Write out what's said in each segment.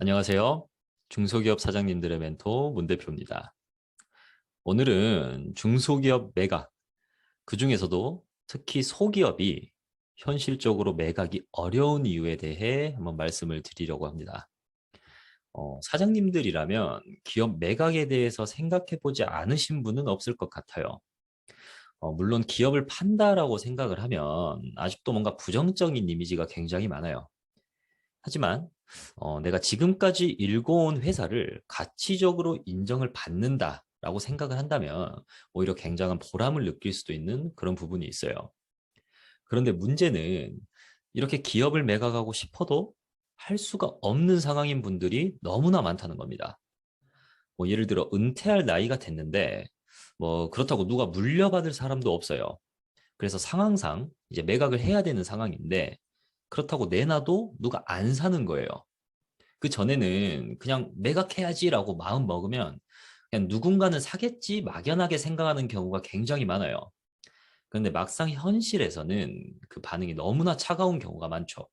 안녕하세요. 중소기업 사장님들의 멘토 문 대표입니다. 오늘은 중소기업 매각, 그중에서도 특히 소기업이 현실적으로 매각이 어려운 이유에 대해 한번 말씀을 드리려고 합니다. 사장님들이라면 기업 매각에 대해서 생각해 보지 않으신 분은 없을 것 같아요. 물론 기업을 판다라고 생각을 하면 아직도 뭔가 부정적인 이미지가 굉장히 많아요. 하지만 내가 지금까지 일궈온 회사를 가치적으로 인정을 받는다라고 생각을 한다면 오히려 굉장한 보람을 느낄 수도 있는 그런 부분이 있어요. 그런데 문제는 이렇게 기업을 매각하고 싶어도 할 수가 없는 상황인 분들이 너무나 많다는 겁니다. 뭐 예를 들어 은퇴할 나이가 됐는데 뭐 그렇다고 누가 물려받을 사람도 없어요. 그래서 상황상 이제 매각을 해야 되는 상황인데 그렇다고 내놔도 누가 안 사는 거예요. 그 전에는 그냥 매각해야지라고 마음 먹으면 그냥 누군가는 사겠지 막연하게 생각하는 경우가 굉장히 많아요. 그런데 막상 현실에서는 그 반응이 너무나 차가운 경우가 많죠.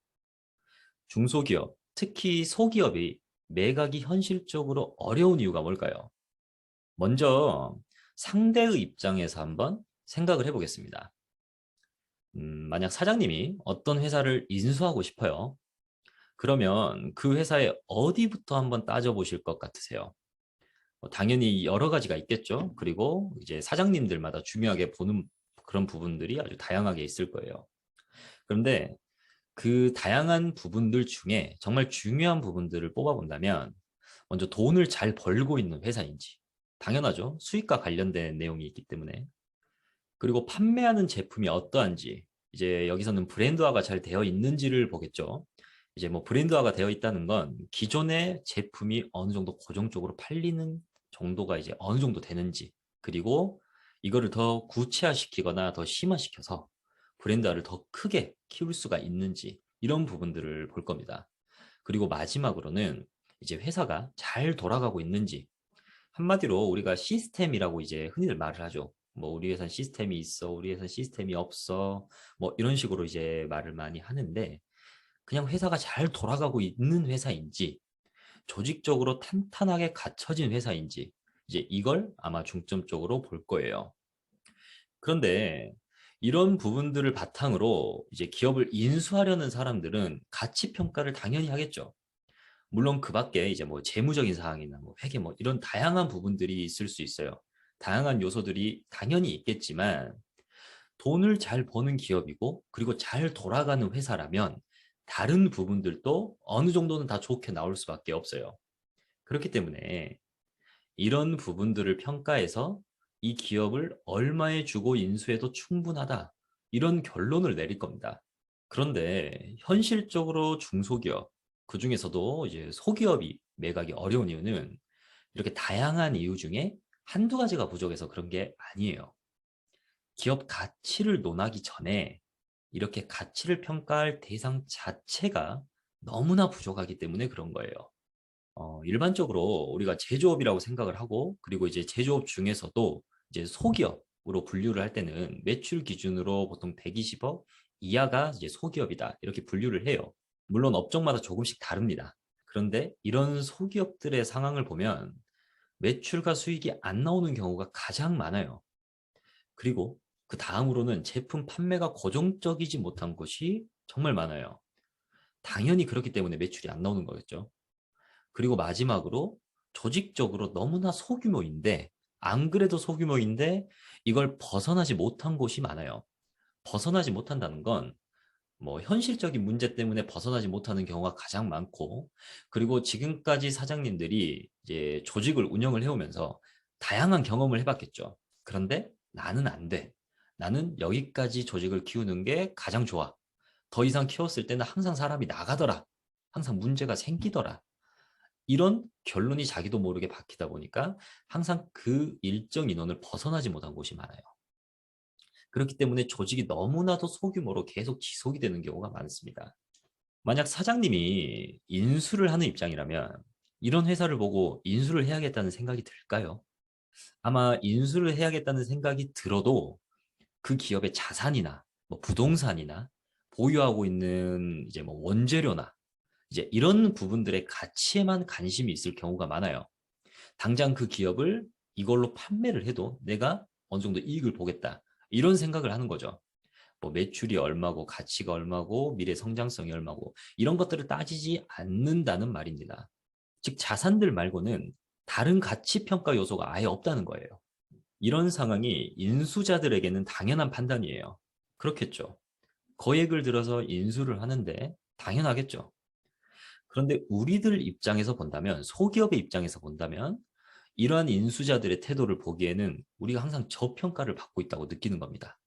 중소기업, 특히 소기업이 매각이 현실적으로 어려운 이유가 뭘까요? 먼저 상대의 입장에서 한번 생각을 해보겠습니다. 만약 사장님이 어떤 회사를 인수하고 싶어요. 그러면 그 회사의 어디부터 한번 따져보실 것 같으세요? 당연히 여러 가지가 있겠죠. 그리고 이제 사장님들마다 중요하게 보는 그런 부분들이 아주 다양하게 있을 거예요. 그런데 그 다양한 부분들 중에 정말 중요한 부분들을 뽑아본다면 먼저 돈을 잘 벌고 있는 회사인지 당연하죠. 수익과 관련된 내용이 있기 때문에 그리고 판매하는 제품이 어떠한지 이제 여기서는 브랜드화가 잘 되어 있는지를 보겠죠. 이제 뭐 브랜드화가 되어 있다는 건 기존의 제품이 어느 정도 고정적으로 팔리는 정도가 이제 어느 정도 되는지 그리고 이거를 더 구체화시키거나 더 심화시켜서 브랜드화를 더 크게 키울 수가 있는지 이런 부분들을 볼 겁니다. 그리고 마지막으로는 이제 회사가 잘 돌아가고 있는지 한마디로 우리가 시스템이라고 이제 흔히들 말을 하죠. 뭐 우리 회사는 시스템이 있어, 우리 회사는 시스템이 없어, 뭐 이런 식으로 이제 말을 많이 하는데 그냥 회사가 잘 돌아가고 있는 회사인지 조직적으로 탄탄하게 갖춰진 회사인지 이제 이걸 아마 중점적으로 볼 거예요. 그런데 이런 부분들을 바탕으로 이제 기업을 인수하려는 사람들은 가치 평가를 당연히 하겠죠. 물론 그 밖에 이제 뭐 재무적인 사항이나 뭐 회계 뭐 이런 다양한 부분들이 있을 수 있어요. 다양한 요소들이 당연히 있겠지만 돈을 잘 버는 기업이고 그리고 잘 돌아가는 회사라면 다른 부분들도 어느 정도는 다 좋게 나올 수밖에 없어요. 그렇기 때문에 이런 부분들을 평가해서 이 기업을 얼마에 주고 인수해도 충분하다. 이런 결론을 내릴 겁니다. 그런데 현실적으로 중소기업, 그중에서도 이제 소기업이 매각이 어려운 이유는 이렇게 다양한 이유 중에 한두 가지가 부족해서 그런 게 아니에요. 기업 가치를 논하기 전에 이렇게 가치를 평가할 대상 자체가 너무나 부족하기 때문에 그런 거예요. 일반적으로 우리가 제조업이라고 생각을 하고 그리고 이제 제조업 중에서도 이제 소기업으로 분류를 할 때는 매출 기준으로 보통 120억 이하가 이제 소기업이다 이렇게 분류를 해요. 물론 업종마다 조금씩 다릅니다. 그런데 이런 소기업들의 상황을 보면 매출과 수익이 안 나오는 경우가 가장 많아요. 그리고 그 다음으로는 제품 판매가 고정적이지 못한 곳이 정말 많아요. 당연히 그렇기 때문에 매출이 안 나오는 거겠죠. 그리고 마지막으로 조직적으로 너무나 소규모인데 안 그래도 소규모인데 이걸 벗어나지 못한 곳이 많아요. 벗어나지 못한다는 건 뭐 현실적인 문제 때문에 벗어나지 못하는 경우가 가장 많고 그리고 지금까지 사장님들이 이제 조직을 운영을 해오면서 다양한 경험을 해봤겠죠. 그런데 나는 안 돼. 나는 여기까지 조직을 키우는 게 가장 좋아. 더 이상 키웠을 때는 항상 사람이 나가더라. 항상 문제가 생기더라. 이런 결론이 자기도 모르게 박히다 보니까 항상 그 일정 인원을 벗어나지 못한 곳이 많아요. 그렇기 때문에 조직이 너무나도 소규모로 계속 지속이 되는 경우가 많습니다. 만약 사장님이 인수를 하는 입장이라면 이런 회사를 보고 인수를 해야겠다는 생각이 들까요? 아마 인수를 해야겠다는 생각이 들어도 그 기업의 자산이나 뭐 부동산이나 보유하고 있는 이제 뭐 원재료나 이제 이런 부분들의 가치에만 관심이 있을 경우가 많아요. 당장 그 기업을 이걸로 판매를 해도 내가 어느 정도 이익을 보겠다. 이런 생각을 하는 거죠. 뭐 매출이 얼마고 가치가 얼마고 미래 성장성이 얼마고 이런 것들을 따지지 않는다는 말입니다. 즉 자산들 말고는 다른 가치 평가 요소가 아예 없다는 거예요. 이런 상황이 인수자들에게는 당연한 판단이에요. 그렇겠죠. 거액을 들어서 인수를 하는데 당연하겠죠. 그런데 우리들 입장에서 본다면, 소기업의 입장에서 본다면 이러한 인수자들의 태도를 보기에는 우리가 항상 저평가를 받고 있다고 느끼는 겁니다.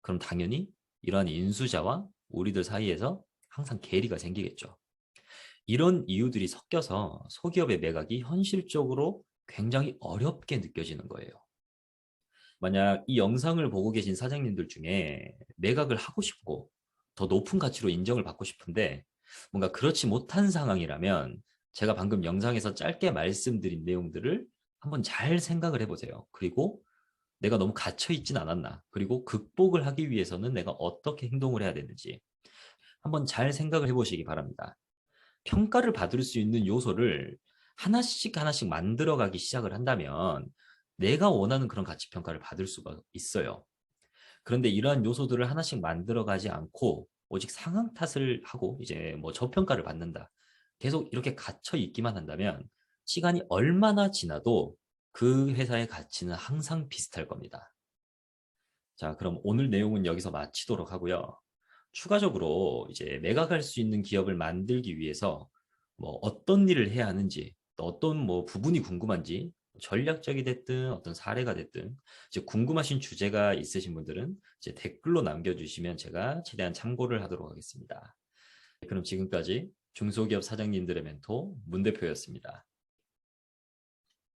그럼 당연히 이러한 인수자와 우리들 사이에서 항상 괴리가 생기겠죠. 이런 이유들이 섞여서 소기업의 매각이 현실적으로 굉장히 어렵게 느껴지는 거예요. 만약 이 영상을 보고 계신 사장님들 중에 매각을 하고 싶고 더 높은 가치로 인정을 받고 싶은데 뭔가 그렇지 못한 상황이라면 제가 방금 영상에서 짧게 말씀드린 내용들을 한번 잘 생각을 해보세요. 그리고 내가 너무 갇혀 있진 않았나? 그리고 극복을 하기 위해서는 내가 어떻게 행동을 해야 되는지 한번 잘 생각을 해보시기 바랍니다. 평가를 받을 수 있는 요소를 하나씩 하나씩 만들어가기 시작을 한다면 내가 원하는 그런 가치 평가를 받을 수가 있어요. 그런데 이러한 요소들을 하나씩 만들어가지 않고 오직 상황 탓을 하고 이제 뭐 저평가를 받는다. 계속 이렇게 갇혀 있기만 한다면 시간이 얼마나 지나도 그 회사의 가치는 항상 비슷할 겁니다. 자, 그럼 오늘 내용은 여기서 마치도록 하고요. 추가적으로 이제 매각할 수 있는 기업을 만들기 위해서 뭐 어떤 일을 해야 하는지, 또 어떤 뭐 부분이 궁금한지, 전략적이 됐든 어떤 사례가 됐든 이제 궁금하신 주제가 있으신 분들은 이제 댓글로 남겨주시면 제가 최대한 참고를 하도록 하겠습니다. 그럼 지금까지 중소기업 사장님들의 멘토 문 대표였습니다.